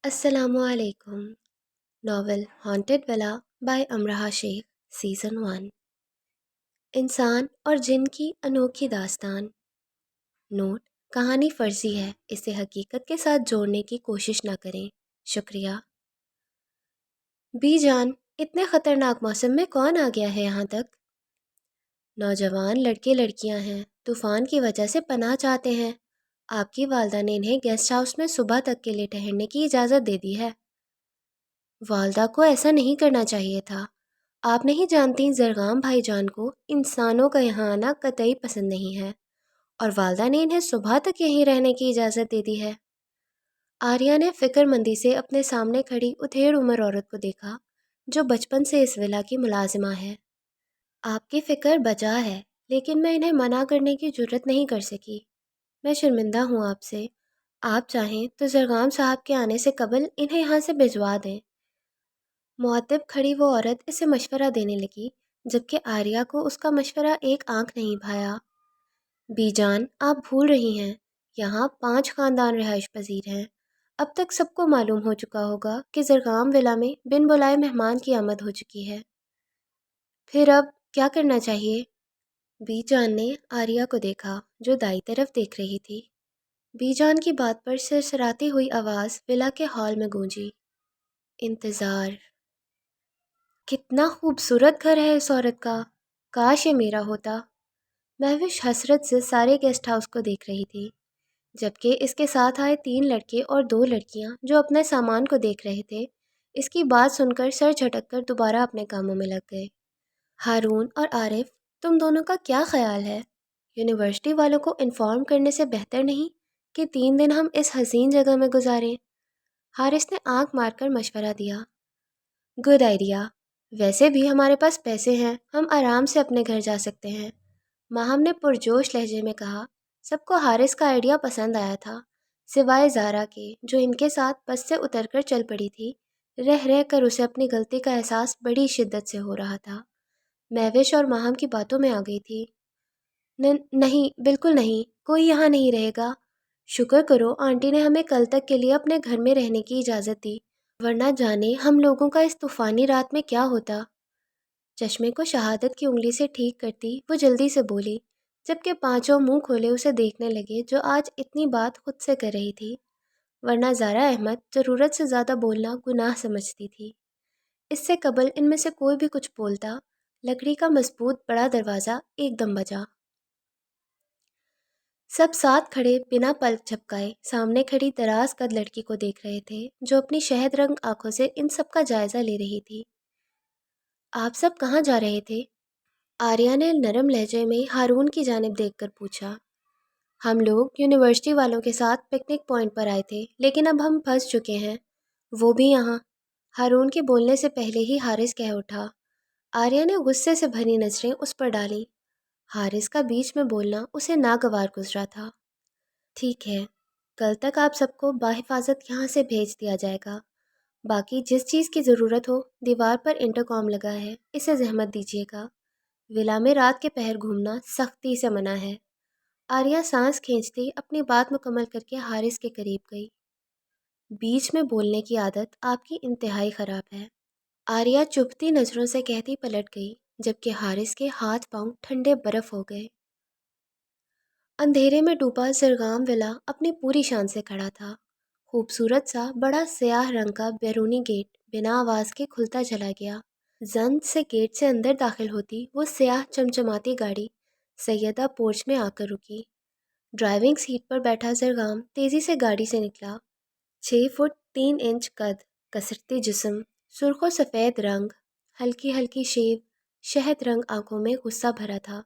السلام علیکم۔ Novel haunted ولا بائی امرہا شیخ، سیزن 1۔ انسان اور جن کی انوکھی داستان۔ نوٹ: کہانی فرضی ہے، اسے حقیقت کے ساتھ جوڑنے کی کوشش نہ کریں۔ شکریہ۔ بی جان، اتنے خطرناک موسم میں کون آ گیا ہے یہاں تک؟ نوجوان لڑکے لڑکیاں ہیں، طوفان کی وجہ سے پناہ چاہتے ہیں۔ آپ کی والدہ نے انہیں گیسٹ ہاؤس میں صبح تک کے لیے ٹھہرنے کی اجازت دے دی ہے۔ والدہ کو ایسا نہیں کرنا چاہیے تھا۔ آپ نہیں جانتی زرغام بھائی جان کو انسانوں کا یہاں آنا قطعی پسند نہیں ہے، اور والدہ نے انہیں صبح تک یہیں رہنے کی اجازت دے دی ہے۔ آریہ نے فکر مندی سے اپنے سامنے کھڑی اتھیڑ عمر عورت کو دیکھا جو بچپن سے اس ولا کی ملازمہ ہے۔ آپ کی فکر بجا ہے، لیکن میں انہیں منع کرنے کی جرت نہیں کر سکی۔ میں شرمندہ ہوں آپ سے۔ آپ چاہیں تو زرغام صاحب کے آنے سے قبل انہیں یہاں سے بھجوا دیں۔ معتب کھڑی وہ عورت اسے مشورہ دینے لگی، جبکہ آریہ کو اس کا مشورہ ایک آنکھ نہیں بھایا۔ بی جان، آپ بھول رہی ہیں، یہاں 5 خاندان رہائش پذیر ہیں۔ اب تک سب کو معلوم ہو چکا ہوگا کہ زرغام ولا میں بن بلائے مہمان کی آمد ہو چکی ہے۔ پھر اب کیا کرنا چاہیے؟ بی جان نے آریہ کو دیکھا جو دائیں طرف دیکھ رہی تھی۔ بی جان کی بات پر سرسراتی ہوئی آواز ولا کے ہال میں گونجی۔ انتظار۔ کتنا خوبصورت گھر ہے اس عورت کا، کاش یہ میرا ہوتا۔ مہوش حسرت سے سارے گیسٹ ہاؤس کو دیکھ رہی تھی، جبکہ اس کے ساتھ آئے 3 لڑکے اور 2 لڑکیاں جو اپنے سامان کو دیکھ رہے تھے، اس کی بات سن کر سر جھٹک کر دوبارہ اپنے کاموں میں لگ گئے۔ ہارون اور عارف، تم دونوں کا کیا خیال ہے؟ یونیورسٹی والوں کو انفارم کرنے سے بہتر نہیں کہ 3 دن ہم اس حسین جگہ میں گزاریں؟ حارث نے آنکھ مار کر مشورہ دیا۔ گڈ آئیڈیا، ویسے بھی ہمارے پاس پیسے ہیں، ہم آرام سے اپنے گھر جا سکتے ہیں، ماہم نے پرجوش لہجے میں کہا۔ سب کو حارث کا آئیڈیا پسند آیا تھا، سوائے زارا کے جو ان کے ساتھ بس سے اتر کر چل پڑی تھی۔ رہ رہ کر اسے اپنی غلطی کا احساس بڑی شدت سے ہو رہا تھا۔ مہوش اور ماہم کی باتوں میں آ گئی تھی۔ نہیں، بالکل نہیں، کوئی یہاں نہیں رہے گا۔ شکر کرو آنٹی نے ہمیں کل تک کے لیے اپنے گھر میں رہنے کی اجازت دی، ورنہ جانے ہم لوگوں کا اس طوفانی رات میں کیا ہوتا۔ چشمے کو شہادت کی انگلی سے ٹھیک کرتی وہ جلدی سے بولی، جبکہ پانچوں منہ کھولے اسے دیکھنے لگے جو آج اتنی بات خود سے کر رہی تھی، ورنہ زارا احمد ضرورت سے زیادہ بولنا گناہ سمجھتی تھی۔ اس سے قبل ان میں سے کوئی بھی کچھ بولتا، لکڑی کا مضبوط بڑا دروازہ ایک دم بجا۔ سب ساتھ کھڑے بنا پلک جھپکائے سامنے کھڑی دراز قد لڑکی کو دیکھ رہے تھے جو اپنی شہد رنگ آنکھوں سے ان سب کا جائزہ لے رہی تھی۔ آپ سب کہاں جا رہے تھے؟ آریہ نے نرم لہجے میں ہارون کی جانب دیکھ کر پوچھا۔ ہم لوگ یونیورسٹی والوں کے ساتھ پکنک پوائنٹ پر آئے تھے، لیکن اب ہم پھنس چکے ہیں، وہ بھی یہاں۔ ہارون کے بولنے سے پہلے ہی حارث کہہ اٹھا۔ آریہ نے غصے سے بھری نظریں اس پر ڈالیں۔ حارث کا بیچ میں بولنا اسے ناگوار گزرا تھا۔ ٹھیک ہے، کل تک آپ سب کو بحفاظت یہاں سے بھیج دیا جائے گا۔ باقی جس چیز کی ضرورت ہو، دیوار پر انٹرکام لگا ہے، اسے زحمت دیجیے گا۔ ولا میں رات کے پہر گھومنا سختی سے منع ہے۔ آریہ سانس کھینچتی اپنی بات مکمل کر کے حارث کے قریب گئی۔ بیچ میں بولنے کی عادت آپ کی انتہائی خراب ہے، آریہ چبھتی نظروں سے کہتی پلٹ گئی، جبکہ حارث کے ہاتھ پاؤں ٹھنڈے برف ہو گئے۔ اندھیرے میں ڈوبا زرغام ولا اپنی پوری شان سے کھڑا تھا۔ خوبصورت سا بڑا سیاہ رنگ کا بیرونی گیٹ بنا آواز کے کھلتا چلا گیا۔ زند سے گیٹ سے اندر داخل ہوتی وہ سیاہ چمچماتی گاڑی سیدہ پورچ میں آ کر رکی۔ ڈرائیونگ سیٹ پر بیٹھا زرغام تیزی سے گاڑی سے نکلا۔ 6 فٹ 3 انچ قد، کسرتی جسم، سرخ و سفید رنگ، ہلکی ہلکی شیو، شہد رنگ آنکھوں میں غصہ بھرا تھا۔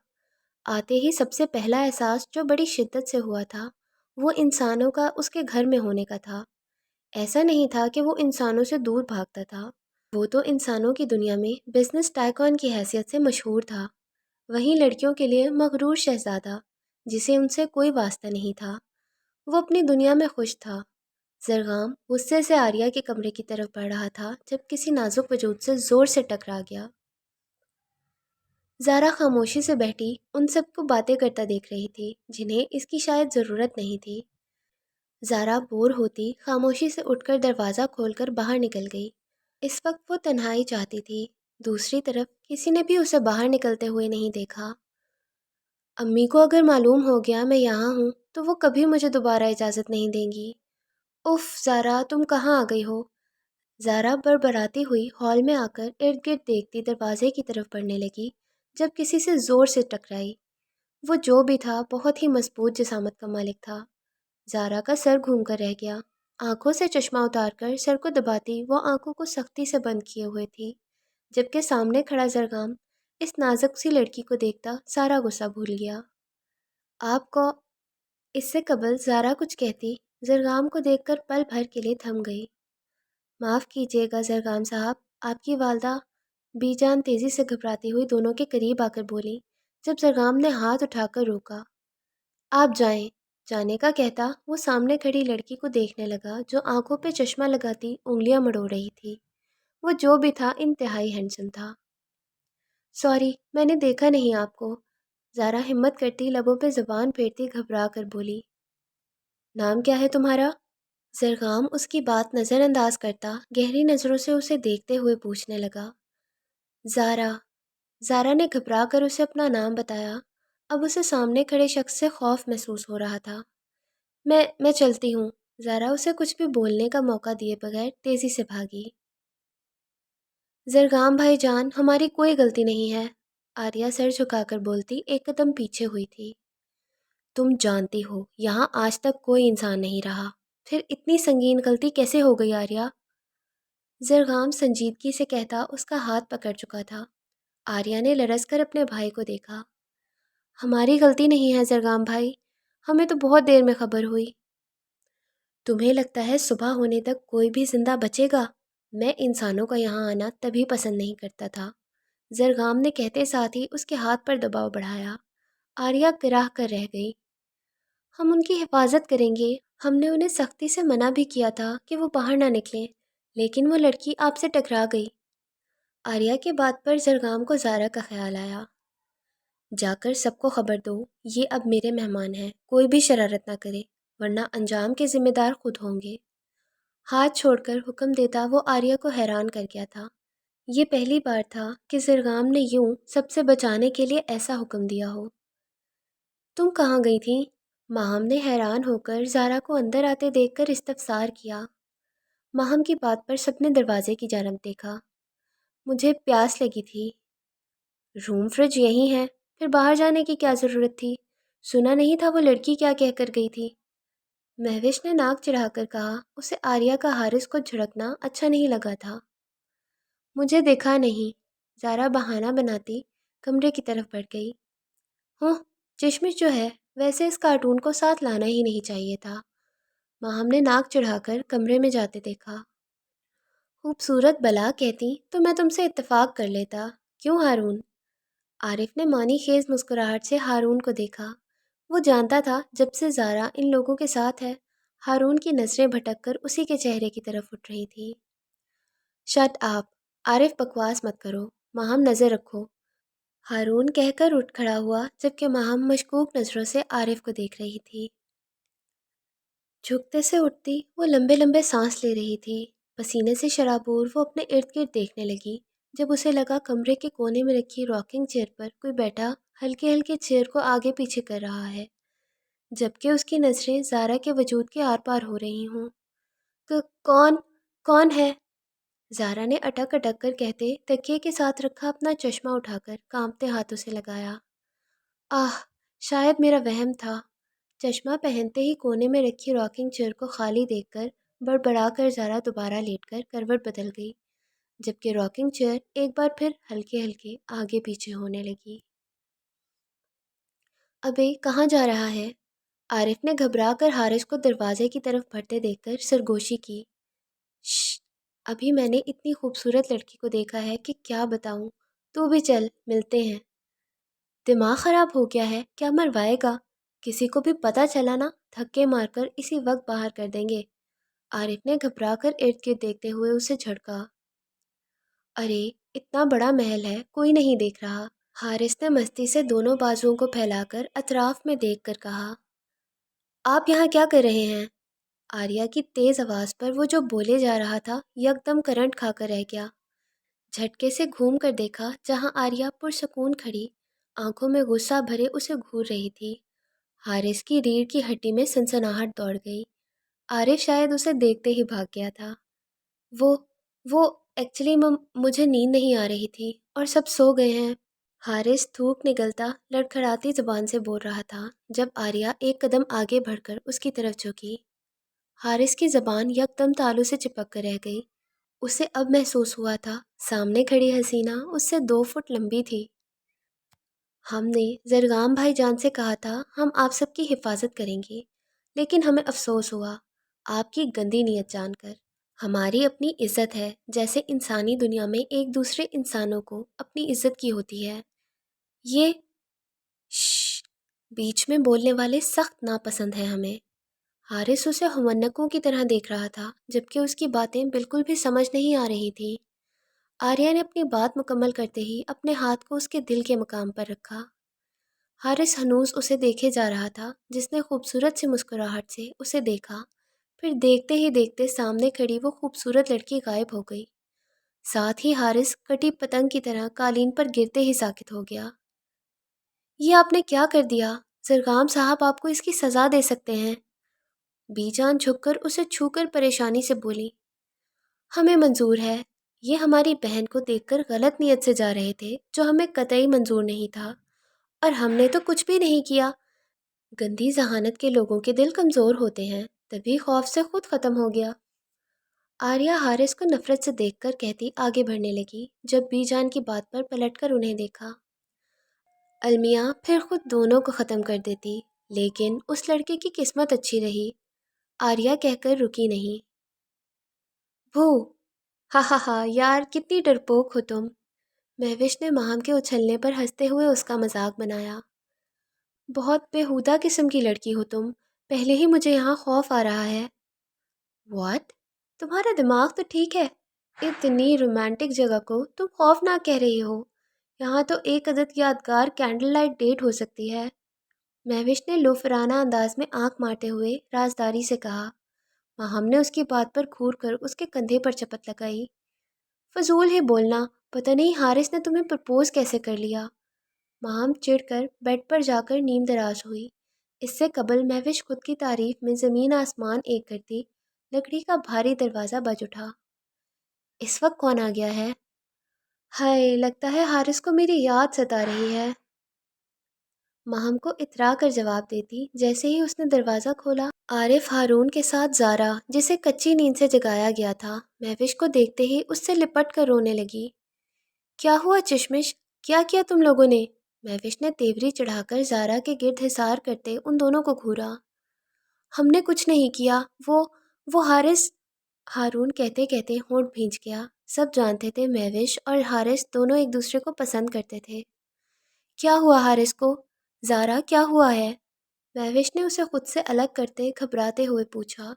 آتے ہی سب سے پہلا احساس جو بڑی شدت سے ہوا تھا وہ انسانوں کا اس کے گھر میں ہونے کا تھا۔ ایسا نہیں تھا کہ وہ انسانوں سے دور بھاگتا تھا، وہ تو انسانوں کی دنیا میں بزنس ٹائکون کی حیثیت سے مشہور تھا، وہیں لڑکیوں کے لیے مغرور شہزادہ جسے ان سے کوئی واسطہ نہیں تھا۔ وہ اپنی دنیا میں خوش تھا۔ زرغام غصے سے آریہ کے کمرے کی طرف بڑھ رہا تھا جب کسی نازک وجود سے زور سے ٹکرا گیا۔ زارا خاموشی سے بیٹھی ان سب کو باتیں کرتا دیکھ رہی تھی جنہیں اس کی شاید ضرورت نہیں تھی۔ زارا بور ہوتی خاموشی سے اٹھ کر دروازہ کھول کر باہر نکل گئی۔ اس وقت وہ تنہائی چاہتی تھی۔ دوسری طرف کسی نے بھی اسے باہر نکلتے ہوئے نہیں دیکھا۔ امی کو اگر معلوم ہو گیا میں یہاں ہوں تو وہ کبھی مجھے دوبارہ اجازت نہیں دیں گی۔ اف زارا، تم کہاں آ گئی ہو؟ زارا بڑبڑاتی ہوئی ہال میں آ کر ارد گرد دیکھتی دروازے کی طرف بڑھنے لگی جب کسی سے زور سے ٹکرائی۔ وہ جو بھی تھا بہت ہی مضبوط جسامت کا مالک تھا۔ زارا کا سر گھوم کر رہ گیا۔ آنکھوں سے چشمہ اتار کر سر کو دباتی وہ آنکھوں کو سختی سے بند کیے ہوئے تھی، جبکہ سامنے کھڑا زرگام اس نازک سی لڑکی کو دیکھتا سارا غصہ بھول گیا۔ آپ کو… اس سے قبل زارا کچھ کہتی، زرگام کو دیکھ کر پل بھر کے لیے تھم گئی۔ معاف کیجیے گا زرگام صاحب، آپ کی والدہ بی جان تیزی سے گھبراتی ہوئی دونوں کے قریب آ کر بولی، جب زرگام نے ہاتھ اٹھا کر روکا۔ آپ جائیں۔ جانے کا کہتا وہ سامنے کھڑی لڑکی کو دیکھنے لگا جو آنکھوں پہ چشمہ لگاتی انگلیاں مڑو رہی تھی۔ وہ جو بھی تھا انتہائی ہینڈسم تھا۔ سوری، میں نے دیکھا نہیں آپ کو، زارا ہمت کرتی لبوں پہ زبان پھیرتی گھبرا کر بولی۔ نام کیا ہے تمہارا؟ زرگام اس کی بات نظر انداز کرتا گہری نظروں سے اسے دیکھتے ہوئے پوچھنے لگا۔ زارا۔ زارا نے گھبرا کر اسے اپنا نام بتایا۔ اب اسے سامنے کھڑے شخص سے خوف محسوس ہو رہا تھا۔ میں چلتی ہوں۔ زارا اسے کچھ بھی بولنے کا موقع دیے بغیر تیزی سے بھاگی۔ زرگام بھائی جان، ہماری کوئی غلطی نہیں ہے، آریہ سر جھکا کر بولتی ایک قدم پیچھے ہوئی تھی۔ تم جانتی ہو یہاں آج تک کوئی انسان نہیں رہا، پھر اتنی سنگین غلطی کیسے ہو گئی آریہ؟ زرگام سنجیدگی سے کہتا اس کا ہاتھ پکڑ چکا تھا۔ آریہ نے لرز کر اپنے بھائی کو دیکھا۔ ہماری غلطی نہیں ہے زرگام بھائی، ہمیں تو بہت دیر میں خبر ہوئی۔ تمہیں لگتا ہے صبح ہونے تک کوئی بھی زندہ بچے گا؟ میں انسانوں کا یہاں آنا تبھی پسند نہیں کرتا تھا، زرگام نے کہتے ساتھ ہی اس کے ہاتھ پر دباؤ بڑھایا۔ آریہ کراہ کر رہ گئی۔ ہم ان کی حفاظت کریں گے، ہم نے انہیں سختی سے منع بھی کیا تھا کہ وہ باہر نہ نکلیں، لیکن وہ لڑکی آپ سے ٹکرا گئی۔ آریہ کی بات پر زرگام کو زارا کا خیال آیا۔ جا کر سب کو خبر دو، یہ اب میرے مہمان ہیں، کوئی بھی شرارت نہ کرے، ورنہ انجام کے ذمہ دار خود ہوں گے۔ ہاتھ چھوڑ کر حکم دیتا وہ آریہ کو حیران کر گیا تھا۔ یہ پہلی بار تھا کہ زرگام نے یوں سب سے بچانے کے لیے ایسا حکم دیا ہو۔ تم کہاں گئی تھی؟ ماہم نے حیران ہو کر زارا کو اندر آتے دیکھ کر استفسار کیا۔ ماہم کی بات پر سب نے دروازے کی جانب دیکھا۔ مجھے پیاس لگی تھی۔ روم فریج یہی ہے، پھر باہر جانے کی کیا ضرورت تھی؟ سنا نہیں تھا وہ لڑکی کیا کہہ کر گئی تھی؟ مہوش نے ناک چڑھا کر کہا۔ اسے آریہ کا حارث کو جھڑکنا اچھا نہیں لگا تھا۔ مجھے دیکھا نہیں، زارا بہانہ بناتی کمرے کی طرف بڑھ گئی۔ ہوں، چشمش جو ہے، ویسے اس کارٹون کو ساتھ لانا ہی نہیں چاہیے تھا۔ ماہم نے ناک چڑھا کر کمرے میں جاتے دیکھا۔ خوبصورت بلا کہتی تو میں تم سے اتفاق کر لیتا، کیوں ہارون؟ عارف نے معنی خیز مسکراہٹ سے ہارون کو دیکھا۔ وہ جانتا تھا جب سے زارا ان لوگوں کے ساتھ ہے، ہارون کی نظریں بھٹک کر اسی کے چہرے کی طرف اٹھ رہی تھی۔ شٹ آپ، عارف بکواس مت کرو، ماہم نظر رکھو، ہارون کہہ کر اٹھ کھڑا ہوا جبکہ ماہم مشکوک نظروں سے عارف کو دیکھ رہی تھی۔ جھکتے سے اٹھتی وہ لمبے لمبے سانس لے رہی تھی، پسینے سے شرابور وہ اپنے ارد گرد دیکھنے لگی۔ جب اسے لگا کمرے کے کونے میں رکھی راکنگ چیئر پر کوئی بیٹھا ہلکے ہلکے چیئر کو آگے پیچھے کر رہا ہے، جبکہ اس کی نظریں زارا کے وجود کے آر پار ہو رہی ہوں۔ کون کون ہے؟ زارا نے اٹک اٹک کر کہتے تکیے کے ساتھ رکھا اپنا چشمہ اٹھا کر کانپتے ہاتھوں سے لگایا۔ آہ، شاید میرا وہم تھا۔ چشمہ پہنتے ہی کونے میں رکھی راکنگ چیئر کو خالی دیکھ کر بڑبڑا کر زارا دوبارہ لیٹ کر کروٹ بدل گئی، جبکہ راکنگ چیئر ایک بار پھر ہلکے ہلکے آگے پیچھے ہونے لگی۔ ابے کہاں جا رہا ہے؟ عارف نے گھبرا کر حارث کو دروازے کی طرف بڑھتے دیکھ کر سرگوشی کی۔ شش، ابھی میں نے اتنی خوبصورت لڑکی کو دیکھا ہے کہ کیا بتاؤں، تو بھی چل ملتے ہیں۔ دماغ خراب ہو گیا ہے کیا؟ مروائے گا، کسی کو بھی پتہ چلا نا دھکے مار کر اسی وقت باہر کر دیں گے۔ عارف نے گھبرا کر ارد گرد دیکھتے ہوئے اسے جھڑکا۔ ارے اتنا بڑا محل ہے، کوئی نہیں دیکھ رہا، حارث نے مستی سے دونوں بازوؤں کو پھیلا کر اطراف میں دیکھ کر کہا۔ آپ یہاں کیا کر رہے ہیں؟ آریہ کی تیز آواز پر وہ جو بولے جا رہا تھا یکدم کرنٹ کھا کر رہ گیا۔ جھٹکے سے گھوم کر دیکھا جہاں آریہ پرسکون کھڑی آنکھوں میں غصہ بھرے اسے گھور رہی تھی۔ حارث کی ریڑھ کی ہڈی میں سنسناہٹ دوڑ گئی۔ عارف شاید اسے دیکھتے ہی بھاگ گیا تھا۔ وہ وہ ایکچولی مجھے نیند نہیں آ رہی تھی اور سب سو گئے ہیں۔ حارث تھوک نگلتا لڑکھڑاتی زبان سے بول رہا تھا جب آریہ ایک قدم آگے بڑھ کر اس کی طرف جھکی۔ حارث کی زبان یکدم تالو سے چپک کر رہ گئی۔ اسے اب محسوس ہوا تھا سامنے کھڑی حسینہ اس سے 2 فٹ لمبی تھی۔ ہم نے زرگام بھائی جان سے کہا تھا ہم آپ سب کی حفاظت کریں گے، لیکن ہمیں افسوس ہوا آپ کی گندی نیت جان کر۔ ہماری اپنی عزت ہے جیسے انسانی دنیا میں ایک دوسرے انسانوں کو اپنی عزت کی ہوتی ہے۔ یہ شش بیچ میں بولنے والے سخت ناپسند ہیں ہمیں۔ حارث اسے ہونکوں کی طرح دیکھ رہا تھا جبکہ اس کی باتیں بالکل بھی سمجھ نہیں آ رہی تھی۔ آریہ نے اپنی بات مکمل کرتے ہی اپنے ہاتھ کو اس کے دل کے مقام پر رکھا۔ حارث ہنوز اسے دیکھے جا رہا تھا جس نے خوبصورت سی مسکراہٹ سے اسے دیکھا، پھر دیکھتے ہی دیکھتے سامنے کھڑی وہ خوبصورت لڑکی غائب ہو گئی۔ ساتھ ہی حارث کٹی پتنگ کی طرح قالین پر گرتے ہی ساکت ہو گیا۔ یہ آپ نے کیا کر دیا؟ زرگام صاحب آپ کو اس کی سزا دے سکتے ہیں۔ بی جان جھک کر اسے چھو کر پریشانی سے بولی۔ ہمیں منظور ہے، یہ ہماری بہن کو دیکھ کر غلط نیت سے جا رہے تھے جو ہمیں قطعی منظور نہیں تھا، اور ہم نے تو کچھ بھی نہیں کیا۔ گندی ذہانت کے لوگوں کے دل کمزور ہوتے ہیں، تبھی خوف سے خود ختم ہو گیا۔ آریہ حارث کو نفرت سے دیکھ کر کہتی آگے بڑھنے لگی جب بی جان کی بات پر پلٹ کر انہیں دیکھا۔ المیہ پھر خود دونوں کو ختم کر دیتی، لیکن اس لڑکے کی قسمت اچھی رہی۔ آریہ کہہ کر رکی نہیں۔ بھو، ہا ہا ہا، یار کتنی ڈرپوک ہو تم۔ مہوش نے ماہم کے اچھلنے پر ہنستے ہوئے اس کا مذاق بنایا۔ بہت بےہودہ قسم کی لڑکی ہو تم، پہلے ہی مجھے یہاں خوف آ رہا ہے۔ واٹ؟ تمہارا دماغ تو ٹھیک ہے؟ اتنی رومانٹک جگہ کو تم خوفناک کہہ رہی ہو؟ یہاں تو ایک عدد یادگار کینڈل لائٹ ڈیٹ ہو سکتی ہے۔ مہوش نے لوفرانہ انداز میں آنکھ مارتے ہوئے رازداری سے کہا۔ ہم نے اس کی بات پر گھور کر اس کے کندھے پر چپت لگائی۔ فضول ہی بولنا، پتہ نہیں حارث نے تمہیں پرپوز کیسے کر لیا۔ ماہم چڑ کر بیڈ پر جا کر نیم دراز ہوئی۔ اس سے قبل مہوش خود کی تعریف میں زمین آسمان ایک کرتی لکڑی کا بھاری دروازہ بج اٹھا۔ اس وقت کون آ گیا ہے؟ ہائے، لگتا ہے حارث کو میری یاد ستا رہی ہے۔ ماہم کو اترا کر جواب دیتی جیسے ہی اس نے دروازہ کھولا عارف ہارون کے ساتھ زارا جسے کچی نیند سے جگایا گیا تھا مہوش کو دیکھتے ہی اس سے لپٹ کر رونے لگی۔ کیا ہوا چشمش؟ کیا کیا تم لوگوں نے؟ مہوش نے تیوری چڑھا کر زارا کے گرد حصار کرتے ان دونوں کو گھورا۔ ہم نے کچھ نہیں کیا، وہ حارث، ہارون کہتے کہتے ہونٹ بھیج گیا۔ سب جانتے تھے مہوش اور حارث دونوں ایک دوسرے کو پسند کرتے تھے۔ کیا ہوا حارث کو؟ زارا کیا ہوا ہے؟ مہوش نے اسے خود سے الگ کرتے گھبراتے ہوئے پوچھا۔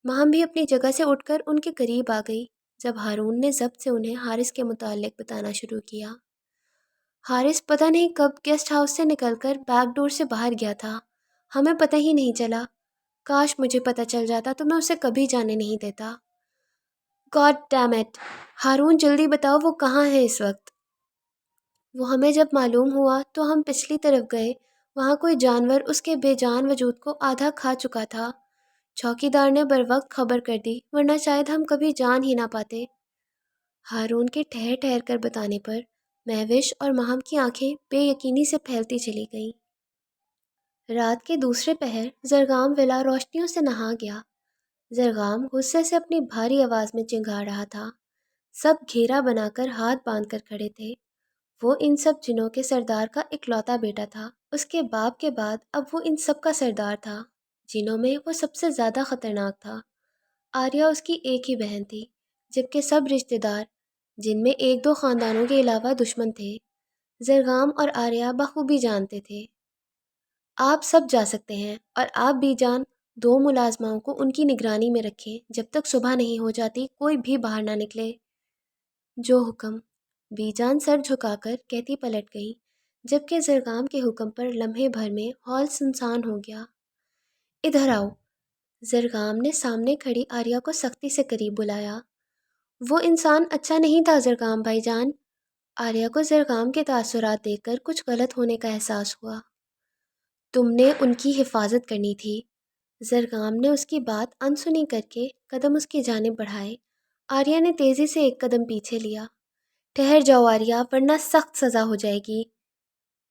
ماہم بھی اپنی جگہ سے اٹھ کر ان کے قریب آ گئی جب ہارون نے ضبط سے انہیں حارث کے متعلق بتانا شروع کیا۔ حارث پتہ نہیں کب گیسٹ ہاؤس سے نکل کر بیک ڈور سے باہر گیا تھا، ہمیں پتہ ہی نہیں چلا۔ کاش مجھے پتہ چل جاتا تو میں اسے کبھی جانے نہیں دیتا۔ God dam it! ہارون جلدی بتاؤ وہ کہاں ہے اس وقت؟ وہ ہمیں جب معلوم ہوا تو ہم پچھلی طرف گئے، وہاں کوئی جانور اس کے بے جان وجود کو آدھا کھا چکا تھا۔ چوکیدار نے بر وقت خبر کر دی ورنہ شاید ہم کبھی جان ہی نہ پاتے۔ ہارون کے ٹھہر ٹھہر کر بتانے پر مہوش اور ماہم کی آنکھیں بے یقینی سے پھیلتی چلی گئیں۔ رات کے دوسرے پہر زرگام ولا روشنیوں سے نہا گیا۔ زرگام غصے سے اپنی بھاری آواز میں چنگھا رہا تھا۔ سب گھیرا بنا کر ہاتھ باندھ کر کھڑے تھے۔ وہ ان سب جنوں کے سردار کا اکلوتا بیٹا تھا۔ اس کے باپ کے بعد اب وہ ان سب کا سردار تھا۔ جنوں میں وہ سب سے زیادہ خطرناک تھا۔ آریہ اس کی ایک ہی بہن تھی، جبکہ سب رشتہ دار، جن میں ایک دو خاندانوں کے علاوہ دشمن تھے، زرگام اور آریہ بخوبی جانتے تھے۔ آپ سب جا سکتے ہیں، اور آپ بھی جان 2 ملازماؤں کو ان کی نگرانی میں رکھیں جب تک صبح نہیں ہو جاتی کوئی بھی باہر نہ نکلے۔ جو حکم! بی جان سر جھکا کر کہتی پلٹ گئی جبکہ زرگام کے حکم پر لمحے بھر میں ہال سنسان ہو گیا۔ ادھر آؤ! زرگام نے سامنے کھڑی آریہ کو سختی سے قریب بلایا۔ وہ انسان اچھا نہیں تھا زرگام بھائی جان۔ آریہ کو زرگام کے تاثرات دیکھ کر کچھ غلط ہونے کا احساس ہوا۔ تم نے ان کی حفاظت کرنی تھی۔ زرگام نے اس کی بات انسنی کر کے قدم اس کی جانب بڑھائے۔ آریہ نے تیزی سے ایک قدم پیچھے لیا۔ ٹھہر جاؤ آریہ، ورنہ سخت سزا ہو جائے گی۔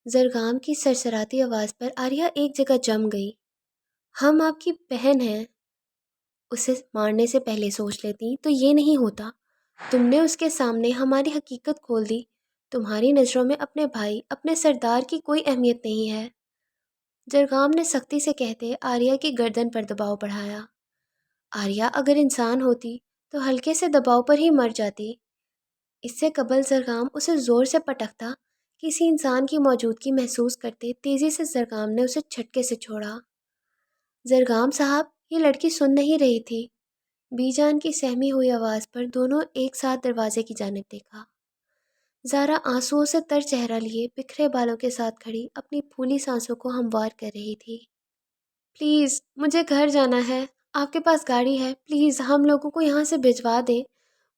زرگام کی سرسراتی آواز پر آریہ ایک جگہ جم گئی۔ ہم آپ کی بہن ہیں۔ اسے مارنے سے پہلے سوچ لیتی تو یہ نہیں ہوتا۔ تم نے اس کے سامنے ہماری حقیقت کھول دی۔ تمہاری نظروں میں اپنے بھائی، اپنے سردار کی کوئی اہمیت نہیں ہے۔ زرگام نے سختی سے کہتے آریہ کی گردن پر دباؤ بڑھایا۔ آریہ اگر انسان ہوتی تو ہلکے سے دباؤ پر ہی مر جاتی۔ اس سے قبل زرگام اسے زور سے پٹکتا، کسی انسان کی موجودگی محسوس کرتے تیزی سے زرگام نے اسے جھٹکے سے چھوڑا۔ زرگام صاحب، یہ لڑکی سن نہیں رہی تھی۔ بی جان کی سہمی ہوئی آواز پر دونوں ایک ساتھ دروازے کی جانب دیکھا۔ زارا آنسوؤں سے تر چہرہ لیے بکھرے بالوں کے ساتھ کھڑی اپنی پھولی سانسوں کو ہموار کر رہی تھی۔ پلیز مجھے گھر جانا ہے۔ آپ کے پاس گاڑی ہے؟ پلیز ہم لوگوں کو یہاں سے بھجوا دیں۔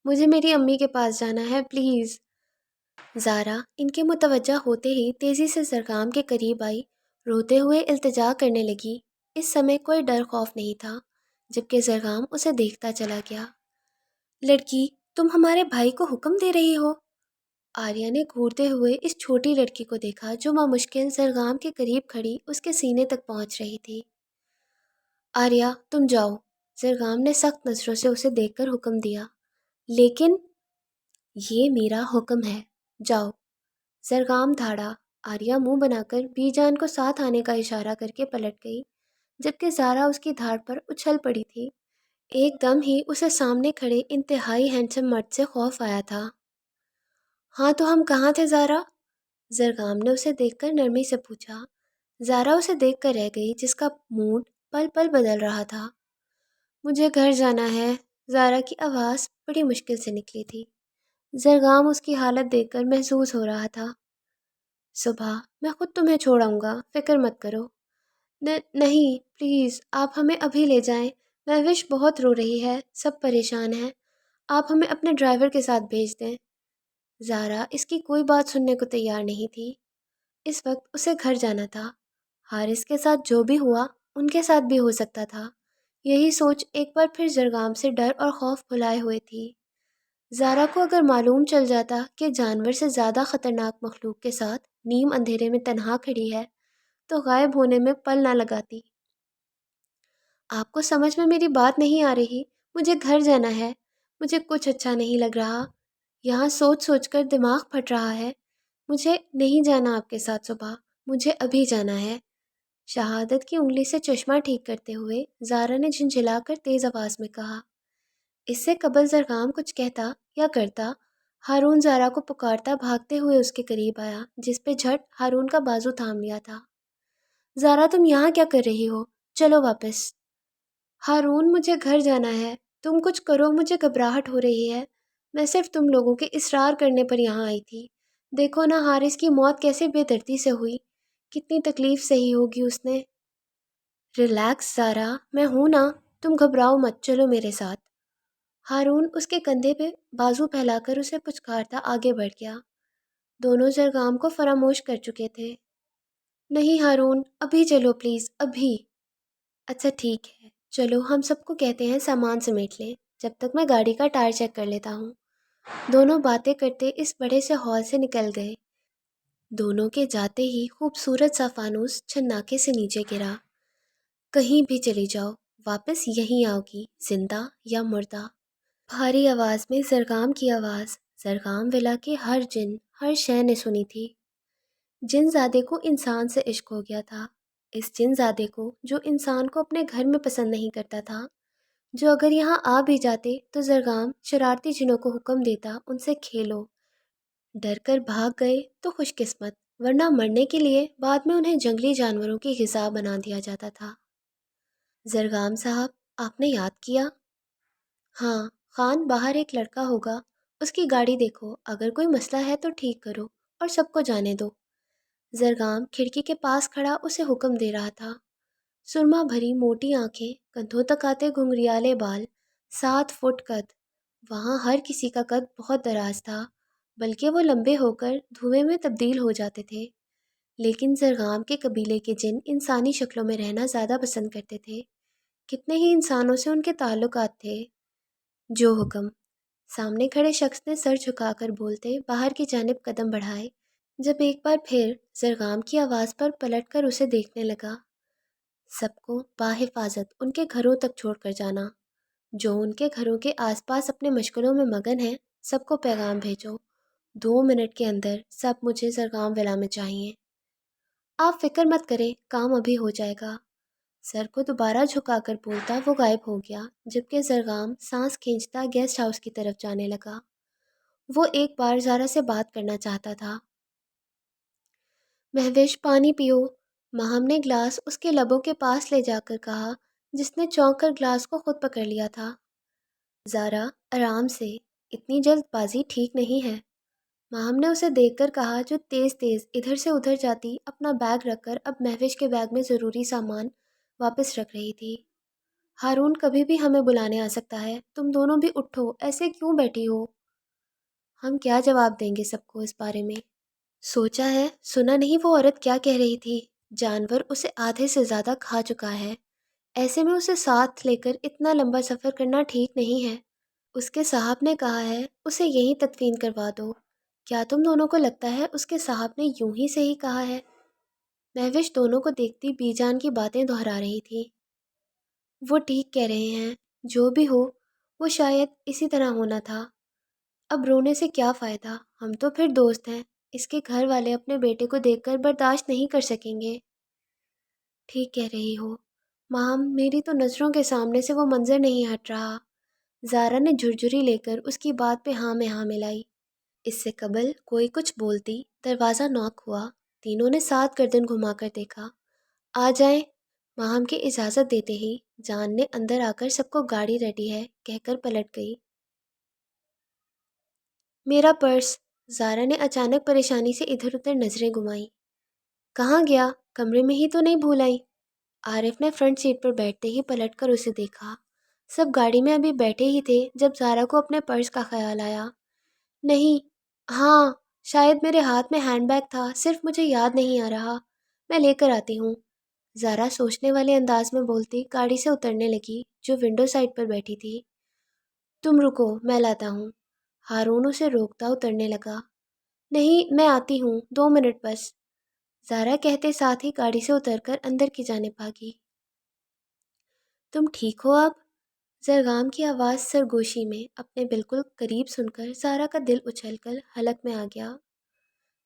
مجھے میری امی کے پاس جانا ہے، پلیز۔ زارا ان کے متوجہ ہوتے ہی تیزی سے زرگام کے قریب آئی، روتے ہوئے التجا کرنے لگی۔ اس سمے کوئی ڈر خوف نہیں تھا، جبکہ زرگام اسے دیکھتا چلا گیا۔ لڑکی، تم ہمارے بھائی کو حکم دے رہی ہو؟ آریہ نے گھورتے ہوئے اس چھوٹی لڑکی کو دیکھا جو بمشکل زرگام کے قریب کھڑی اس کے سینے تک پہنچ رہی تھی۔ آریہ تم جاؤ، زرگام نے سخت نظروں سے اسے دیکھ کر حکم دیا۔ لیکن یہ میرا حکم ہے، جاؤ۔ زرگام دھاڑا۔ آریہ منہ بنا کر بی جان کو ساتھ آنے کا اشارہ کر کے پلٹ گئی، جبکہ زارا اس کی دھاڑ پر اچھل پڑی تھی۔ ایک دم ہی اسے سامنے کھڑے انتہائی ہینڈسم مرد سے خوف آیا تھا۔ ہاں تو ہم کہاں تھے زارا؟ زرگام نے اسے دیکھ کر نرمی سے پوچھا۔ زارا اسے دیکھ کر رہ گئی، جس کا موڈ پل پل بدل رہا تھا۔ مجھے گھر جانا ہے، زارا کی آواز بڑی مشکل سے نکلی تھی۔ زرگام اس کی حالت دیکھ کر محظوظ ہو رہا تھا۔ صبح میں خود تمہیں چھوڑاؤں گا، فکر مت کرو۔ نہیں پلیز، آپ ہمیں ابھی لے جائیں۔ مہوش بہت رو رہی ہے، سب پریشان ہیں۔ آپ ہمیں اپنے ڈرائیور کے ساتھ بھیج دیں۔ زارا اس کی کوئی بات سننے کو تیار نہیں تھی۔ اس وقت اسے گھر جانا تھا۔ حارث کے ساتھ جو بھی ہوا ان کے ساتھ بھی ہو سکتا تھا۔ یہی سوچ ایک بار پھر زرگام سے ڈر اور خوف بھلائے ہوئے تھی۔ زارا کو اگر معلوم چل جاتا کہ جانور سے زیادہ خطرناک مخلوق کے ساتھ نیم اندھیرے میں تنہا کھڑی ہے تو غائب ہونے میں پل نہ لگاتی۔ آپ کو سمجھ میں میری بات نہیں آ رہی؟ مجھے گھر جانا ہے۔ مجھے کچھ اچھا نہیں لگ رہا۔ یہاں سوچ سوچ کر دماغ پھٹ رہا ہے۔ مجھے نہیں جانا آپ کے ساتھ صبح، مجھے ابھی جانا ہے۔ شہادت کی انگلی سے چشمہ ٹھیک کرتے ہوئے زارا نے جھنجھلا کر تیز آواز میں کہا۔ اس سے قبل زرگام کچھ کہتا یا کرتا، ہارون زارا کو پکارتا بھاگتے ہوئے اس کے قریب آیا، جس پہ جھٹ ہارون کا بازو تھام لیا تھا۔ زارا تم یہاں کیا کر رہی ہو؟ چلو واپس۔ ہارون مجھے گھر جانا ہے، تم کچھ کرو، مجھے گھبراہٹ ہو رہی ہے۔ میں صرف تم لوگوں کے اصرار کرنے پر یہاں آئی تھی۔ دیکھو نا حارث کی موت کیسے بے دردی سے ہوئی، کتنی تکلیف سہی ہوگی اس نے۔ ریلیکس زارا، میں ہوں نا، تم گھبراؤ مت، چلو میرے ساتھ۔ ہارون اس کے کندھے پہ بازو پھیلا کر اسے پچکارتا آگے بڑھ گیا۔ دونوں زرگام کو فراموش کر چکے تھے۔ نہیں ہارون، ابھی چلو پلیز، ابھی۔ اچھا ٹھیک ہے، چلو ہم سب کو کہتے ہیں سامان سمیٹ لیں، جب تک میں گاڑی کا ٹائر چیک کر لیتا ہوں۔ دونوں باتیں کرتے اس بڑے سے ہال سے نکل گئے۔ دونوں کے جاتے ہی خوبصورت سا فانوس چھناکے سے نیچے گرا۔ کہیں بھی چلی جاؤ، واپس یہیں آؤ گی، زندہ یا مردہ۔ بھاری آواز میں زرگام کی آواز، زرگام ولا کے ہر جن، ہر شے نے سنی تھی۔ جن زادے کو انسان سے عشق ہو گیا تھا، اس جن زادے کو جو انسان کو اپنے گھر میں پسند نہیں کرتا تھا، جو اگر یہاں آ بھی جاتے تو زرگام شرارتی جنوں کو حکم دیتا ان سے کھیلو۔ ڈر کر بھاگ گئے تو خوش قسمت، ورنہ مرنے کے لیے بعد میں انہیں جنگلی جانوروں کی غذا بنا دیا جاتا تھا۔ زرگام صاحب، آپ نے یاد کیا؟ ہاں، خان باہر ایک لڑکا ہوگا، اس کی گاڑی دیکھو، اگر کوئی مسئلہ ہے تو ٹھیک کرو اور سب کو جانے دو۔ زرگام کھڑکی کے پاس کھڑا اسے حکم دے رہا تھا۔ سرما بھری موٹی آنکھیں، کندھوں تک آتے گھنگریالے بال، 7 فٹ قد۔ وہاں ہر کسی کا قد بہت دراز تھا، بلکہ وہ لمبے ہو کر دھوئیں میں تبدیل ہو جاتے تھے۔ لیکن زرغام کے قبیلے کے جن انسانی شکلوں میں رہنا زیادہ پسند کرتے تھے۔ کتنے ہی انسانوں سے ان کے تعلقات تھے۔ جو حکم، سامنے کھڑے شخص نے سر جھکا کر بولتے باہر کی جانب قدم بڑھائے۔ جب ایک بار پھر زرغام کی آواز پر پلٹ کر اسے دیکھنے لگا، سب کو بحفاظت ان کے گھروں تک چھوڑ کر جانا۔ جو ان کے گھروں کے آس پاس اپنے مشغلوں میں مگن ہیں، سب کو پیغام بھیجو، 2 منٹ کے اندر سب مجھے زرغام ولا میں چاہیے۔ آپ فکر مت کریں، کام ابھی ہو جائے گا۔ سر کو دوبارہ جھکا کر بولتا وہ غائب ہو گیا، جبکہ زرغام سانس کھینچتا گیسٹ ہاؤس کی طرف جانے لگا۔ وہ ایک بار زارا سے بات کرنا چاہتا تھا۔ مہوش پانی پیو، ماہم نے گلاس اس کے لبوں کے پاس لے جا کر کہا، جس نے چونک کر گلاس کو خود پکڑ لیا تھا۔ زارا آرام سے، اتنی جلد بازی ٹھیک نہیں ہے، ماہم نے اسے دیکھ کر کہا، جو تیز تیز ادھر سے ادھر جاتی اپنا بیگ رکھ کر اب مہوش کے بیگ میں ضروری سامان واپس رکھ رہی تھی۔ ہارون کبھی بھی ہمیں بلانے آ سکتا ہے، تم دونوں بھی اٹھو، ایسے کیوں بیٹھی ہو؟ ہم کیا جواب دیں گے سب کو اس بارے میں؟ سوچا ہے، سنا نہیں وہ عورت کیا کہہ رہی تھی؟ جانور اسے آدھے سے زیادہ کھا چکا ہے، ایسے میں اسے ساتھ لے کر اتنا لمبا سفر کرنا ٹھیک نہیں ہے۔ اس کے صاحب نے کہا ہے اسے یہیں تدفین کروا دو۔ کیا تم دونوں کو لگتا ہے اس کے صاحب نے یوں ہی سے ہی کہا ہے؟ مہوش دونوں کو دیکھتی بی جان کی باتیں دہرا رہی تھی۔ وہ ٹھیک کہہ رہے ہیں، جو بھی ہو وہ شاید اسی طرح ہونا تھا۔ اب رونے سے کیا فائدہ، ہم تو پھر دوست ہیں، اس کے گھر والے اپنے بیٹے کو دیکھ کر برداشت نہیں کر سکیں گے۔ ٹھیک کہہ رہی ہو مام، میری تو نظروں کے سامنے سے وہ منظر نہیں ہٹ رہا۔ زارا نے جھرجھری لے کر اس کی بات پہ ہاں میں ہاں ملائی۔ اس سے قبل کوئی کچھ بولتی، دروازہ نوک ہوا۔ تینوں نے ساتھ گردن گھما کر دیکھا۔ آ جائیں، ماہم کی اجازت دیتے ہی جان نے اندر آ کر سب کو گاڑی ریڈی ہے کہہ کر پلٹ گئی۔ میرا پرس، زارا نے اچانک پریشانی سے ادھر ادھر نظریں گھمائیں۔ کہاں گیا؟ کمرے میں ہی تو نہیں بھول آئی؟ عارف نے فرنٹ سیٹ پر بیٹھتے ہی پلٹ کر اسے دیکھا۔ سب گاڑی میں ابھی بیٹھے ہی تھے جب زارا کو اپنے پرس کا خیال آیا۔ نہیں، ہاں، شاید میرے ہاتھ میں ہینڈ بیگ تھا، صرف مجھے یاد نہیں آ رہا، میں لے کر آتی ہوں۔ زارا سوچنے والے انداز میں بولتی گاڑی سے اترنے لگی، جو ونڈو سائڈ پر بیٹھی تھی۔ تم رکو، میں لاتا ہوں۔ ہارون اسے روکتا اترنے لگا۔ نہیں، میں آتی ہوں، 2 منٹ بس، زارا کہتے ساتھ ہی گاڑی سے اتر کر اندر کی جانب بھاگی۔ تم ٹھیک ہو اب؟ زرغام کی آواز سرگوشی میں اپنے بالکل قریب سن کر زارا کا دل اچھل کر حلق میں آ گیا۔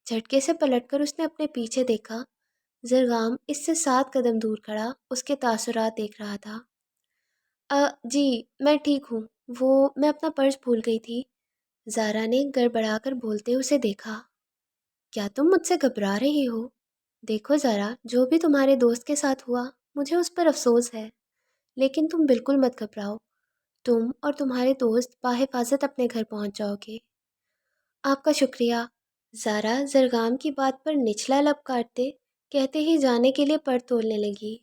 جھٹکے سے پلٹ کر اس نے اپنے پیچھے دیکھا۔ زرغام اس سے 7 قدم دور کھڑا اس کے تاثرات دیکھ رہا تھا۔ جی، میں ٹھیک ہوں، میں اپنا پرس بھول گئی تھی۔ زارا نے گڑبڑا کر بولتے اسے دیکھا۔ کیا تم مجھ سے گھبرا رہی ہو؟ دیکھو زارا، جو بھی تمہارے دوست کے ساتھ ہوا مجھے اس پر افسوس ہے، لیکن تم بالکل مت گھبراؤ، تم اور تمہارے دوست بحفاظت اپنے گھر پہنچ جاؤ گے۔ آپ کا شکریہ، زارا زرغام کی بات پر نچلا لب کاٹتے کہتے ہی جانے کے لیے پر تولنے لگی۔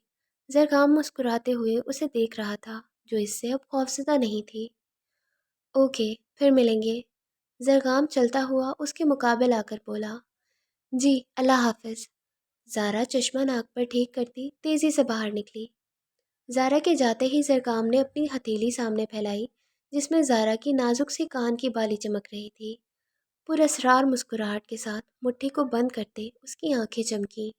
زرغام مسکراتے ہوئے اسے دیکھ رہا تھا، جو اس سے اب خوفزدہ نہیں تھی۔ اوکے، پھر ملیں گے۔ زرغام چلتا ہوا اس کے مقابل آ کر بولا۔ جی، اللہ حافظ۔ زارا چشمہ ناک پر ٹھیک کرتی تیزی سے باہر نکلی۔ زارا کے جاتے ہی زرغام نے اپنی ہتھیلی سامنے پھیلائی، جس میں زارا کی نازک سی کان کی بالی چمک رہی تھی۔ پراسرار مسکراہٹ کے ساتھ مٹھی کو بند کرتے اس کی آنکھیں چمکیں۔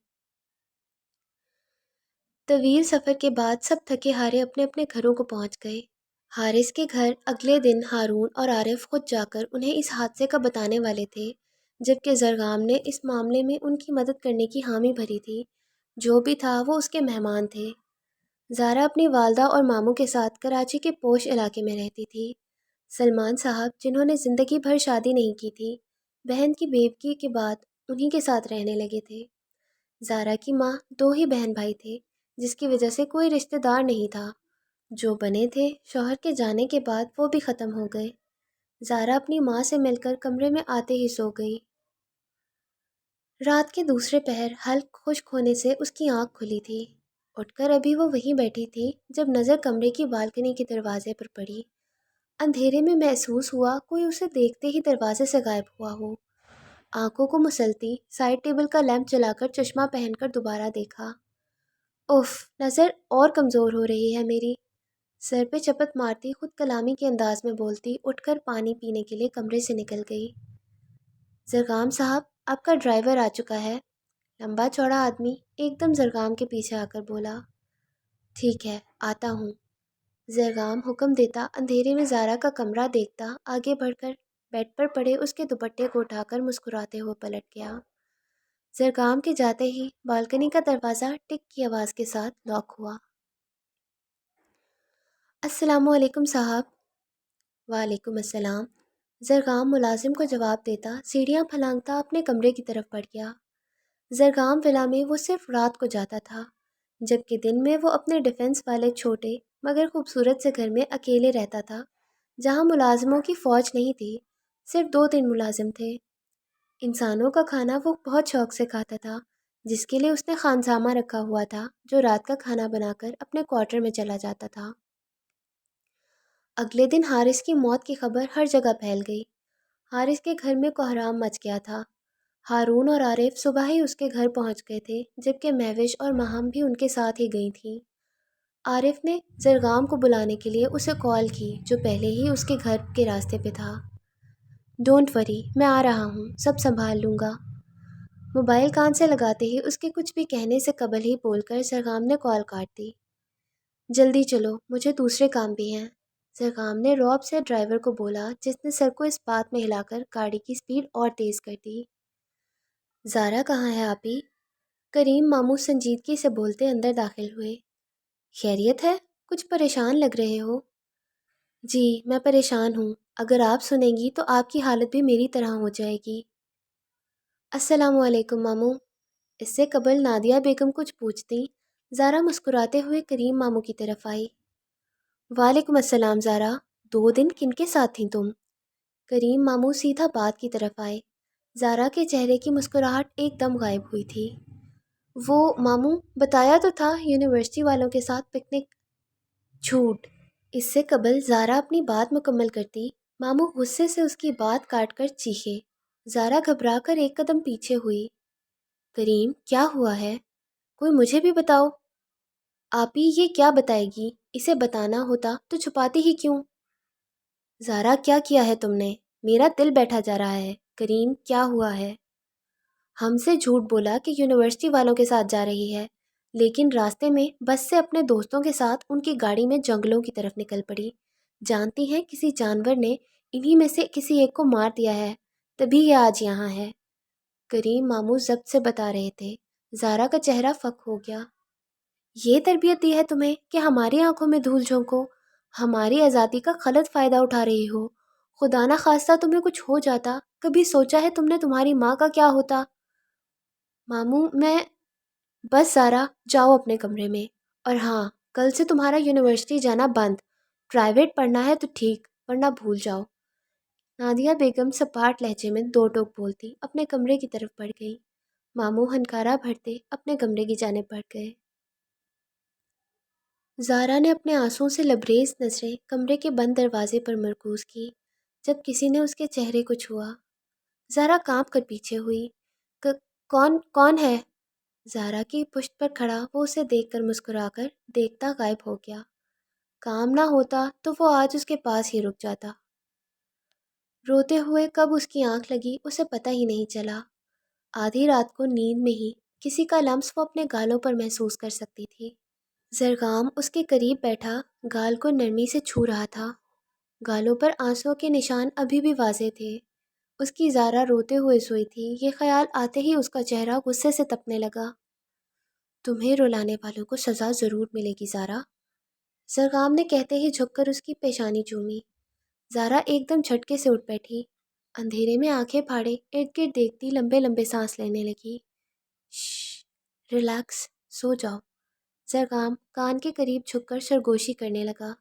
طویل سفر کے بعد سب تھکے ہارے اپنے اپنے گھروں کو پہنچ گئے۔ حارث کے گھر اگلے دن ہارون اور عارف خود جا کر انہیں اس حادثے کا بتانے والے تھے، جبکہ زرغام نے اس معاملے میں ان کی مدد کرنے کی حامی بھری تھی۔ جو بھی تھا وہ اس کے مہمان تھے۔ زارا اپنی والدہ اور ماموں کے ساتھ کراچی کے پوش علاقے میں رہتی تھی۔ سلمان صاحب، جنہوں نے زندگی بھر شادی نہیں کی تھی، بہن کی بیوگی کے بعد انہی کے ساتھ رہنے لگے تھے۔ زارا کی ماں 2 ہی بہن بھائی تھے، جس کی وجہ سے کوئی رشتہ دار نہیں تھا۔ جو بنے تھے شوہر کے جانے کے بعد وہ بھی ختم ہو گئے۔ زارا اپنی ماں سے مل کر کمرے میں آتے ہی سو گئی۔ رات کے دوسرے پہر حلق خشک ہونے سے اس کی آنکھ کھلی تھی۔ اٹھ کر ابھی وہ وہیں بیٹھی تھی جب نظر کمرے کی بالکنی کے دروازے پر پڑی۔ اندھیرے میں محسوس ہوا کوئی اسے دیکھتے ہی دروازے سے غائب ہوا ہو۔ آنکھوں کو مسلتی سائڈ ٹیبل کا لیمپ جلا کر چشمہ پہن کر دوبارہ دیکھا۔ اف، نظر اور کمزور ہو رہی ہے میری۔ سر پہ چپت مارتی خود کلامی کے انداز میں بولتی اٹھ کر پانی پینے کے لیے کمرے سے نکل گئی۔ زرگام صاحب، آپ کا ڈرائیور آ چکا ہے۔ لمبا چوڑا آدمی ایک دم زرگام کے پیچھے آ کر بولا۔ ٹھیک ہے، آتا ہوں۔ زرگام حکم دیتا اندھیرے میں زارا کا کمرہ دیکھتا آگے بڑھ کر بیڈ پر پڑے اس کے دوپٹے کو اٹھا کر مسکراتے ہوئے پلٹ گیا۔ زرگام کے جاتے ہی بالکنی کا دروازہ ٹک کی آواز کے ساتھ لاک ہوا۔ السلام علیکم صاحب۔ وعلیکم السلام۔ زرگام ملازم کو جواب دیتا سیڑھیاں پھلانگتا اپنے کمرے کی طرف بڑھ گیا۔ زرگام ولا میں وہ صرف رات کو جاتا تھا، جبکہ دن میں وہ اپنے ڈیفنس والے چھوٹے مگر خوبصورت سے گھر میں اکیلے رہتا تھا، جہاں ملازموں کی فوج نہیں تھی، صرف 2-3 ملازم تھے۔ انسانوں کا کھانا وہ بہت شوق سے کھاتا تھا، جس کے لیے اس نے خانسامہ رکھا ہوا تھا جو رات کا کھانا بنا کر اپنے کوارٹر میں چلا جاتا تھا۔ اگلے دن حارث کی موت کی خبر ہر جگہ پھیل گئی۔ حارث کے گھر میں کوہرام مچ گیا تھا۔ ہارون اور عارف صبح ہی اس کے گھر پہنچ گئے تھے، جبکہ مہوش اور مہم بھی ان کے ساتھ ہی گئی تھیں۔ عارف نے زرگام کو بلانے کے لیے اسے کال کی جو پہلے ہی اس کے گھر کے راستے پہ تھا۔ ڈونٹ وری، میں آ رہا ہوں، سب سنبھال لوں گا۔ موبائل کان سے لگاتے ہی اس کے کچھ بھی کہنے سے قبل ہی بول کر زرگام نے کال کاٹ دی۔ جلدی چلو، مجھے دوسرے کام بھی ہیں، زرگام نے رعب سے ڈرائیور کو بولا، جس نے سر کو اس بات میں ہلا کر گاڑی کی سپیڈ اور تیز کر دی۔ زارا کہاں ہے آپی؟ کریم ماموں سنجیدگی سے بولتے اندر داخل ہوئے۔ خیریت ہے؟ کچھ پریشان لگ رہے ہو؟ جی، میں پریشان ہوں، اگر آپ سنیں گی تو آپ کی حالت بھی میری طرح ہو جائے گی۔ السلام علیکم ماموں۔ اس سے قبل نادیہ بیگم کچھ پوچھتی، زارا مسکراتے ہوئے کریم ماموں کی طرف آئی۔ وعلیکم السلام زارا، 2 دن کن کے ساتھ تھیں تم؟ کریم ماموں سیدھا بات کی طرف آئے۔ زارا کے چہرے کی مسکراہٹ ایک دم غائب ہوئی تھی۔ وہ ماموں، بتایا تو تھا یونیورسٹی والوں کے ساتھ پکنک۔ جھوٹ۔ اس سے قبل زارا اپنی بات مکمل کرتی، ماموں غصے سے اس کی بات کاٹ کر چیخے۔ زارا گھبرا کر ایک قدم پیچھے ہوئی۔ کریم، کیا ہوا ہے؟ کوئی مجھے بھی بتاؤ۔ آپی یہ کیا بتائے گی؟ اسے بتانا ہوتا تو چھپاتی ہی کیوں؟ زارا، کیا کیا ہے تم نے؟ میرا دل بیٹھا جا رہا ہے۔ کریم، کیا ہوا ہے؟ ہم سے جھوٹ بولا کہ یونیورسٹی والوں کے ساتھ جا رہی ہے، لیکن راستے میں بس سے اپنے دوستوں کے ساتھ ان کی گاڑی میں جنگلوں کی طرف نکل پڑی۔ جانتی ہیں کسی جانور نے انہی میں سے کسی ایک کو مار دیا ہے، تبھی یہ آج یہاں ہے۔ کریم ماموں ضبط سے بتا رہے تھے۔ زارا کا چہرہ فک ہو گیا۔ یہ تربیت دی ہے تمہیں کہ ہماری آنکھوں میں دھول جھونکو، ہماری آزادی کا غلط فائدہ اٹھا رہی ہو۔ خدا نہ خواستہ تمہیں کچھ ہو جاتا، کبھی سوچا ہے تم نے تمہاری ماں کا کیا ہوتا؟ ماموں، میں… بس زارا، جاؤ اپنے کمرے میں، اور ہاں، کل سے تمہارا یونیورسٹی جانا بند۔ پرائیویٹ پڑھنا ہے تو ٹھیک، ورنہ بھول جاؤ۔ نادیہ بیگم سپاٹ لہجے میں 2 ٹوک بولتی اپنے کمرے کی طرف بڑھ گئی۔ ماموں ہنکارا بھرتے اپنے کمرے کی جانب بڑھ گئے۔ زارا نے اپنے آنسوؤں سے لبریز نظریں کمرے کے بند دروازے پر مرکوز کی جب کسی نے اس کے چہرے کو چھوا۔ زارا کانپ کر پیچھے ہوئی۔ کون ہے؟ زارا کی پشت پر کھڑا وہ اسے دیکھ کر مسکرا کر دیکھتا غائب ہو گیا۔ کام نہ ہوتا تو وہ آج اس کے پاس ہی رک جاتا۔ روتے ہوئے کب اس کی آنکھ لگی اسے پتہ ہی نہیں چلا۔ آدھی رات کو نیند میں ہی کسی کا لمس وہ اپنے گالوں پر محسوس کر سکتی تھی۔ زرگام اس کے قریب بیٹھا گال کو نرمی سے چھو رہا تھا۔ گالوں پر آنسوؤں کے نشان ابھی بھی واضح تھے۔ اس کی زارا روتے ہوئے سوئی تھی، یہ خیال آتے ہی اس کا چہرہ غصے سے تپنے لگا۔ تمہیں رلانے والوں کو سزا ضرور ملے گی زارا، زرگام نے کہتے ہی جھک کر اس کی پیشانی چومی۔ زارا ایک دم جھٹکے سے اٹھ بیٹھی، اندھیرے میں آنکھیں پھاڑے ارد گرد دیکھتی لمبے لمبے سانس لینے لگی۔ شش، ریلیکس، سو جاؤ۔ زرگام کان کے قریب جھک کر سرگوشی کرنے لگا۔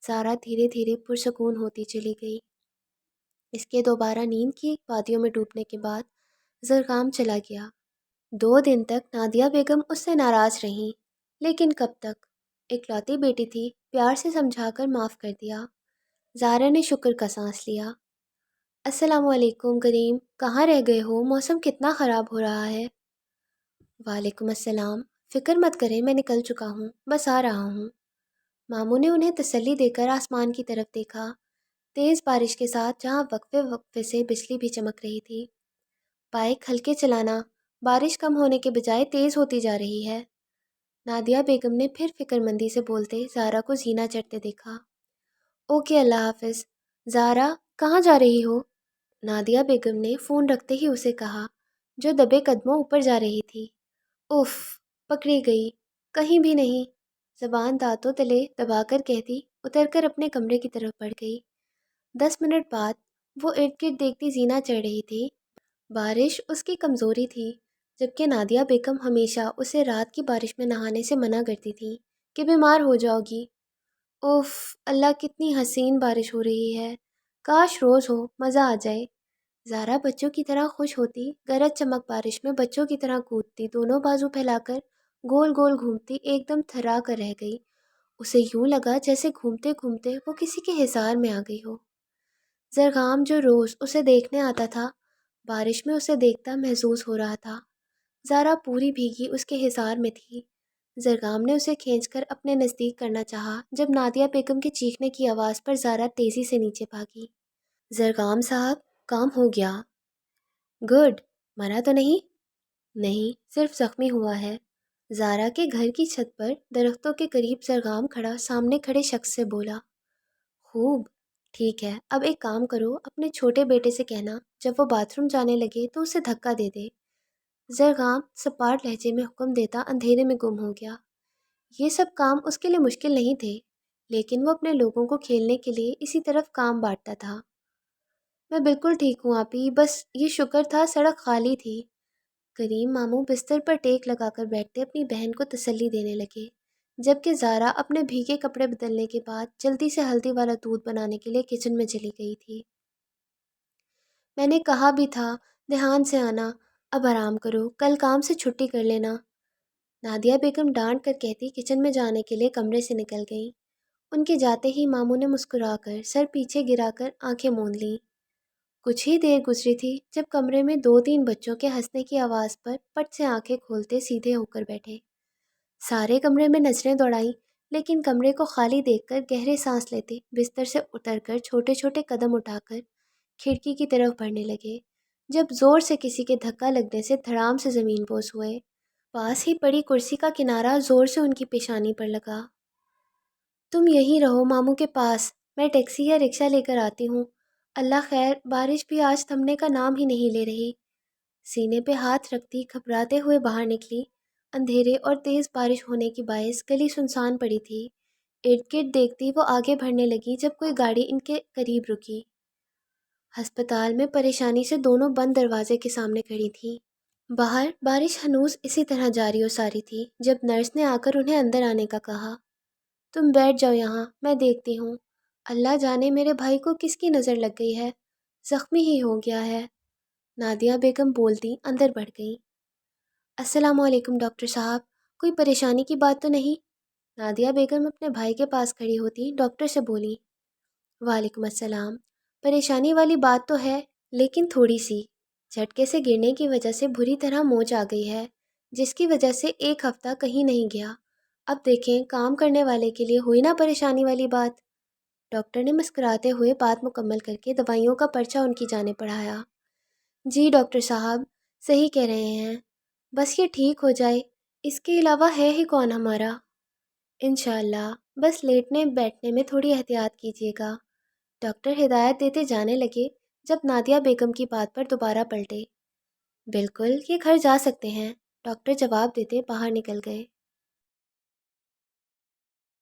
زارا دھیرے دھیرے پرسکون ہوتی چلی گئی۔ اس کے دوبارہ نیند کی وادیوں میں ڈوبنے کے بعد زرگام چلا گیا۔ 2 دن تک نادیہ بیگم اس سے ناراض رہیں، لیکن کب تک؟ اکلوتی بیٹی تھی، پیار سے سمجھا کر معاف کر دیا۔ زارا نے شکر کا سانس لیا۔ السلام علیکم کریم، کہاں رہ گئے ہو؟ موسم کتنا خراب ہو رہا ہے۔ وعلیکم السلام، فکر مت کریں، میں نکل چکا ہوں، بس آ رہا ہوں۔ ماموں نے انہیں تسلی دے کر آسمان کی طرف دیکھا، تیز بارش کے ساتھ جہاں وقفے وقفے سے بجلی بھی چمک رہی تھی۔ بائک ہلکے چلانا، بارش کم ہونے کے بجائے تیز ہوتی جا رہی ہے۔ نادیہ بیگم نے پھر فکر مندی سے بولتے زارا کو زینہ چڑھتے دیکھا۔ اوکے، اللہ حافظ۔ زارا، کہاں جا رہی ہو؟ نادیہ بیگم نے فون رکھتے ہی اسے کہا، جو دبے قدموں اوپر جا رہی تھی۔ اف، پکڑی گئی، کہیں بھی نہیں، زبان دانتوں تلے دبا کر کہتی اتر کر اپنے کمرے کی طرف بڑھ گئی۔ 10 منٹ بعد وہ ارد گرد دیکھتی زینہ چڑھ رہی تھی۔ بارش اس کی کمزوری تھی، جبکہ نادیہ بیگم ہمیشہ اسے رات کی بارش میں نہانے سے منع کرتی تھی کہ بیمار ہو جاؤ گی۔ اوف، اللہ کتنی حسین بارش ہو رہی ہے، کاش روز ہو، مزہ آ جائے۔ زارا بچوں کی طرح خوش ہوتی، گرج چمک بارش میں بچوں کی طرح کودتی، دونوں بازو پھیلا کر گول گول گھومتی، ایک دم تھرا کر رہ گئی۔ اسے یوں لگا جیسے گھومتے گھومتے وہ کسی کے حصار میں آ گئی ہو۔ زرغام جو روز اسے دیکھنے آتا تھا، بارش میں اسے دیکھتا محظوظ ہو رہا تھا۔ زارا پوری بھیگی اس کے حصار میں تھی۔ زرغام نے اسے کھینچ کر اپنے نزدیک کرنا چاہا، جب نادیہ بیگم کے چیخنے کی آواز پر زارا تیزی سے نیچے بھاگی۔ زرغام صاحب، کام ہو گیا؟ گڈ، مرا تو نہیں؟ نہیں، صرف زخمی ہوا ہے۔ زارا کے گھر کی چھت پر درختوں کے قریب زرغام کھڑا سامنے کھڑے شخص سے بولا۔ خوب، ٹھیک ہے، اب ایک کام کرو، اپنے چھوٹے بیٹے سے کہنا جب وہ باتھ روم جانے لگے تو اسے دھکا دے دے۔ زرغام سپاٹ لہجے میں حکم دیتا اندھیرے میں گم ہو گیا۔ یہ سب کام اس کے لیے مشکل نہیں تھے، لیکن وہ اپنے لوگوں کو کھیلنے کے لیے اسی طرف کام بانٹتا تھا۔ میں بالکل ٹھیک ہوں آپی، بس یہ شکر تھا سڑک خالی تھی۔ کریم ماموں بستر پر ٹیک لگا کر بیٹھتے اپنی بہن کو تسلی دینے لگے، جبکہ زارا اپنے بھیگے کپڑے بدلنے کے بعد جلدی سے ہلدی والا دودھ بنانے کے لیے کچن میں چلی گئی تھی۔ میں نے کہا بھی تھا دھیان سے آنا، اب آرام کرو، کل کام سے چھٹی کر لینا، نادیہ بیگم ڈانٹ کر کہتی کچن میں جانے کے لیے کمرے سے نکل گئیں۔ ان کے جاتے ہی ماموں نے مسکرا کر سر پیچھے گرا کر آنکھیں موند لیں۔ کچھ ہی دیر گزری تھی جب کمرے میں 2-3 بچوں کے ہنسنے کی آواز پر پٹ سے آنکھیں کھولتے سیدھے ہو کر بیٹھے۔ سارے کمرے میں نظریں دوڑائیں، لیکن کمرے کو خالی دیکھ کر گہرے سانس لیتے بستر سے اتر کر چھوٹے چھوٹے قدم اٹھا کر کھڑکی کی طرف بڑھنے لگے، جب زور سے کسی کے دھکا لگنے سے دھڑام سے زمین بوس ہوئے۔ پاس ہی پڑی کرسی کا کنارہ زور سے ان کی پیشانی پر لگا۔ تم یہیں رہو ماموں کے پاس، میں ٹیکسی یا رکشہ لے کر آتی ہوں۔ اللہ خیر، بارش بھی آج تھمنے کا نام ہی نہیں لے رہی۔ سینے پہ ہاتھ رکھتی گھبراتے ہوئے باہر نکلی۔ اندھیرے اور تیز بارش ہونے کی باعث گلی سنسان پڑی تھی۔ ارد گرد دیکھتی وہ آگے بڑھنے لگی جب کوئی گاڑی ان کے قریب رکی۔ ہسپتال میں پریشانی سے دونوں بند دروازے کے سامنے کھڑی تھی۔ باہر بارش ہنوز اسی طرح جاری و ساری تھی جب نرس نے آ کر انہیں اندر آنے کا کہا۔ تم بیٹھ جاؤ یہاں، میں دیکھتی ہوں۔ اللہ جانے میرے بھائی کو کس کی نظر لگ گئی ہے، زخمی ہی ہو گیا ہے، نادیہ بیگم بولتی اندر بڑھ گئی۔ السلام علیکم ڈاکٹر صاحب، کوئی پریشانی کی بات تو نہیں؟ نادیہ بیگم اپنے بھائی کے پاس کھڑی ہوتی ڈاکٹر سے بولی۔ وعلیکم السلام، پریشانی والی بات تو ہے، لیکن تھوڑی سی۔ جھٹکے سے گرنے کی وجہ سے بری طرح موچ آ گئی ہے، جس کی وجہ سے ایک ہفتہ کہیں نہیں گیا۔ اب دیکھیں، کام کرنے والے کے لیے ہوئی نا پریشانی والی بات۔ ڈاکٹر نے مسکراتے ہوئے بات مکمل کر کے دوائیوں کا پرچہ ان کی جانب پڑھایا۔ جی ڈاکٹر صاحب، صحیح کہہ رہے ہیں، بس یہ ٹھیک ہو جائے، اس کے علاوہ ہے ہی کون ہمارا۔ انشاءاللہ، بس لیٹنے بیٹھنے میں تھوڑی احتیاط کیجیے گا، ڈاکٹر ہدایت دیتے جانے لگے جب نادیہ بیگم کی بات پر دوبارہ پلٹے۔ بالکل، یہ گھر جا سکتے ہیں، ڈاکٹر جواب دیتے باہر نکل گئے۔